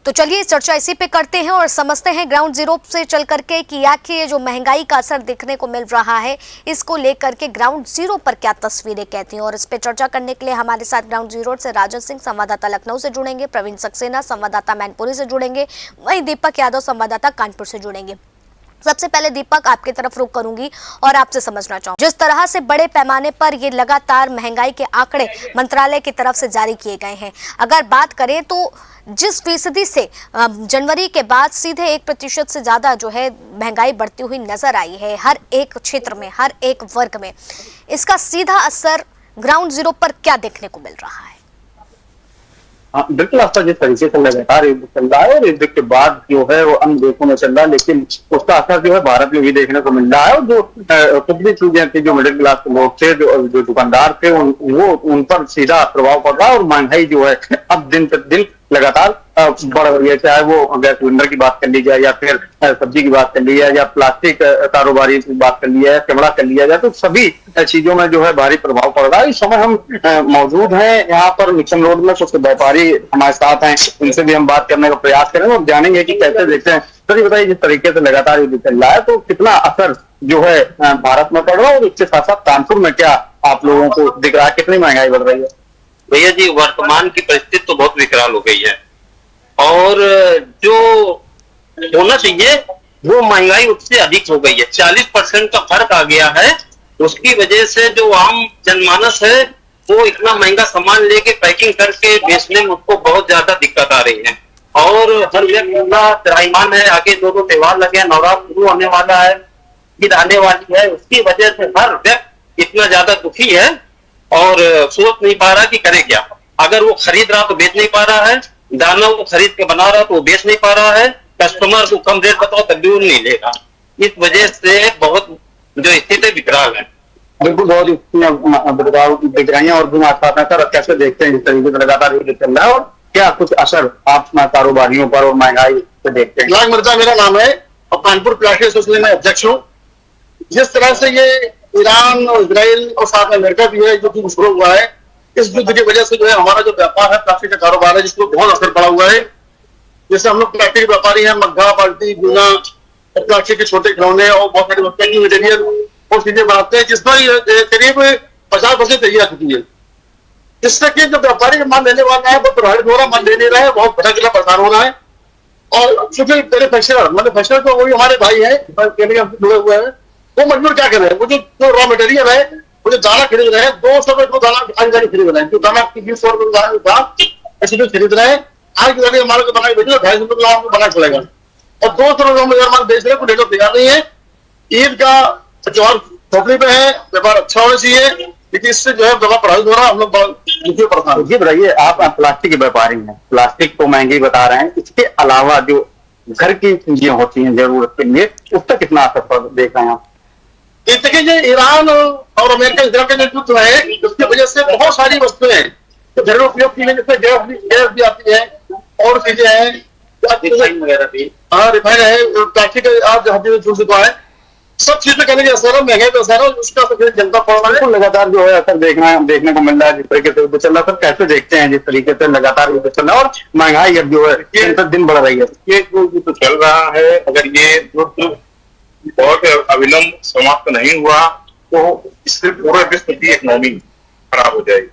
तो चलिए चर्चा इसी पे करते हैं और समझते हैं ग्राउंड जीरो से चल करके कि आखिर ये जो महंगाई का असर देखने को मिल रहा है इसको लेकर के ग्राउंड जीरो पर क्या तस्वीरें कहती हैं। और इस पे चर्चा करने के लिए हमारे साथ ग्राउंड जीरो से राजन सिंह संवाददाता लखनऊ से जुड़ेंगे, प्रवीण सक्सेना संवाददाता मैनपुरी से जुड़ेंगे, वहीं दीपक यादव संवाददाता कानपुर से जुड़ेंगे। सबसे पहले दीपक आपकी तरफ रुख करूंगी और आपसे समझना चाहूँ, जिस तरह से बड़े पैमाने पर ये लगातार महंगाई के आंकड़े मंत्रालय की तरफ से जारी किए गए हैं, अगर बात करें तो जिस फीसदी से जनवरी के बाद सीधे 1% से ज्यादा जो है महंगाई बढ़ती हुई नजर आई है हर एक क्षेत्र में, हर एक वर्ग में, इसका सीधा असर ग्राउंड जीरो पर क्या देखने को मिल रहा है? बिल्कुल आपका जिस तरीके से लगातार युद्ध चल रहा है और युद्ध के बाद जो है वो अन्य देशों में चल रहा है, लेकिन उसका असर जो है भारत में भी देखने को मिल रहा है। और जो कुछ भी चीजें थी, जो मिडिल क्लास के लोग थे, जो दुकानदार थे, उन पर सीधा प्रभाव पड़ रहा है। और महंगाई जो है अब दिन प्रतिदिन लगातार बढ़ रही है, चाहे वो गैस सिलेंडर की बात कर ली जाए या फिर सब्जी की बात कर ली जाए या प्लास्टिक कारोबारी की बात कर लिया जाए, चमड़ा कर लिया जाए, तो सभी चीजों में जो है भारी प्रभाव पड़ रहा है। इस समय हम मौजूद हैं यहाँ पर मिशन रोड में, कुछ व्यापारी हमारे साथ हैं, उनसे भी हम बात करने का प्रयास करेंगे और जानेंगे कि कैसे देखते हैं। सर ये बताइए, जिस तरीके से लगातार युद्ध चल रहा है तो कितना असर जो है भारत में पड़ रहा है और इसके साथ साथ कानपुर में क्या आप लोगों को दिख रहा है, कितनी महंगाई बढ़ रही है? भैया जी, वर्तमान की परिस्थिति तो बहुत विकराल हो गई है और जो होना चाहिए वो महंगाई उससे अधिक हो गई है। 40% का फर्क आ गया है। उसकी वजह से जो आम जनमानस है वो इतना महंगा सामान लेके पैकिंग करके बेचने में उसको बहुत ज्यादा दिक्कत आ रही है और हर व्यक्ति त्राहिमाम है। आगे दो त्योहार लगे, नवरात्र शुरू होने वाला है, ईद आने वाली है, उसकी वजह से हर व्यक्ति इतना ज्यादा दुखी है और सोच नहीं पा रहा कि करे क्या। अगर वो खरीद रहा तो बेच नहीं पा रहा है, दाना वो खरीद के बना रहा तो वो बेच नहीं पा रहा है, कस्टमर को कम रेट बताओ तब भी वो नहीं लेगा। इस वजह से बहुत जो स्थिति विकराल है। बिल्कुल, बहुत बदलाव दिख रही है। और भी सर कैसे देखते हैं जिस तरीके से लगातार युद्ध चल रहा है और क्या कुछ असर आप कारोबारियों पर और महंगाई से देखते हैं? लाख मिर्जा मेरा नाम है और कानपुर प्लास्टिक एसोसिएशन में अध्यक्ष हूँ। जिस तरह से ये ईरान और इजराइल और साथ में अमेरिका भी है जो कि शुरू हुआ है, इस युद्ध की वजह से जो है हमारा जो व्यापार है, प्लास्टिक का कारोबार है, जिसको बहुत असर पड़ा हुआ है। जैसे हम लोग प्लास्टिक के व्यापारी हैं, मग्घा, बाल्टी, गुना, प्लास्टिक के छोटे खिलौने और बहुत सारे पैकिंग मटेरियल और चीजें बनाते हैं, जिस पर करीब 50% तैयारी आ चुकी है। जिससे कि जो व्यापारी का माल लेने वाला है वो प्रभावित हो रहा है, माल ले नहीं रहा है, बहुत भटक परेशान हो रहा है। और चूंकि मैन्युफैक्चरर तो वही हमारे भाई है, जुड़े हुए हैं, वो मजबूर क्या कर रहे हैं, वो जो रॉ मटेरियल है, वो जो दाना खरीद रहे हैं, 200 में दाना खरीद रहे हैं, जो दाना 20 रुपए था खरीद रहे हैं, आज की तारीख माल को बना के बेचो 250 रुपए बना चलेगा और 200 रुपए में माल बेच रहे हैं, तैयार नहीं है। ईद का त्योहार खोपड़ी पे है, व्यापार अच्छा होना चाहिए, लेकिन इससे जो है व्यापार प्रभावित हो रहा है। हम लोग परेशान। जी बताइए, आप प्लास्टिक के व्यापारी हैं, प्लास्टिक तो महंगी बता रहे हैं, इसके अलावा जो घर की चीजें होती हैं जरूरत के लिए, उस पर कितना असर देख रहे हैं आप? देखिए, ईरान और अमेरिका इसराइल का जो युद्ध है, उसकी वजह से बहुत सारी वस्तुएं घरेलू उपयोग की वजह से गैस भी आती है और चीजें हैं, रिफाइन वगैरह भी, हाँ रिफाइन है, प्लास्टिक आज छूट चुका है, सब चीजें कहने के असर है, महंगाई का असर है, उसका जनता पड़ रहा है। लगातार जो है असर देखने को मिल रहा है जिस तरीके से युद्ध चल रहा है। सर कैसे देखते हैं जिस तरीके से लगातार युद्ध चल रहा है और महंगाई अब जो है दिन बढ़ रही है? ये जो युद्ध चल रहा है, अगर ये युद्ध बहुत अविलंब समाप्त नहीं हुआ तो इससे पूरे विश्व की इकोनॉमी खराब हो जाएगी।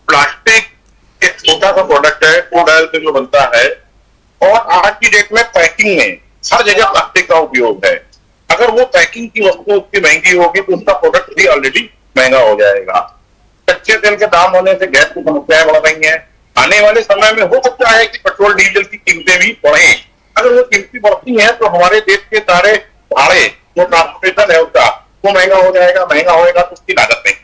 प्लास्टिक एक छोटा सा प्रोडक्ट है, फूड ऑयल से जो बनता है, और आज की डेट में पैकिंग में हर जगह प्लास्टिक का उपयोग है। अगर वो पैकिंग की वस्तु उसकी महंगी होगी तो उसका प्रोडक्ट भी ऑलरेडी महंगा हो जाएगा। कच्चे तेल के दाम होने से गैस की समस्याएं बढ़ रही हैं। आने वाले समय में हो सकता है कि पेट्रोल डीजल की कीमतें भी बढ़े। अगर वो कीमतें बढ़ती हैं तो हमारे देश के सारे भाड़े, जो ट्रांसपोर्टेशन है उसका, वो महंगा हो जाएगा। महंगा होएगा तो उसकी लागत नहीं।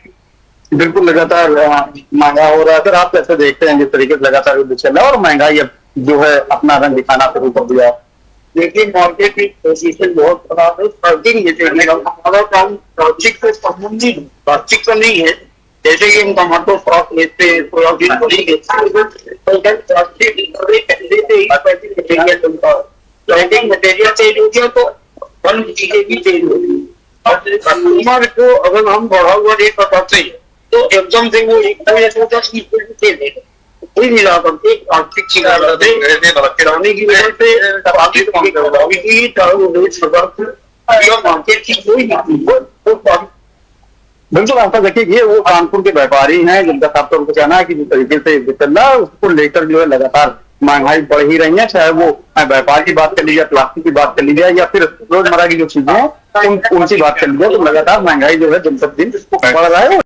बिल्कुल, लगातार महंगा हो रहा है। सर आप कैसे देखते हैं जिस तरीके से लगातार युद्ध चल रहा है और महंगाई अब जो है अपना रंग दिखाना शुरू कर दिया? लेकिन मार्केट की पोजीशन बहुत खराब है। हमारा काम प्लास्टिक से संबंधित प्लास्टिक तो नहीं है, जैसे कि हम टमाटो सॉस लेते हैं, सोयाबीन नहीं लेते, पैकिंग मटेरियल चेंज हो गया तो फल चीजें भी चेंज होगी। कस्टमर को अगर हम बढ़ा हुआ रेट बताते हैं तो एकदम से वो एक कोई मिला करके आर्थिक गिराने की वजह से मार्केट की कोई बिल्कुल आपका देखिए ये वो कानपुर के व्यापारी हैं जिनका साफ तौर पर कहना है कि जिस तरीके से चल रहा है उसको लेकर जो है लगातार महंगाई बढ़ ही रही है, चाहे वो व्यापार की बात कर लीजिए, प्लास्टिक की बात कर लीजिए या फिर रोजमर्रा की जो चीजें हैं उनकी बात कर लीजिए, तो लगातार महंगाई जो है दिन प्रतिदिन बढ़ रहा है।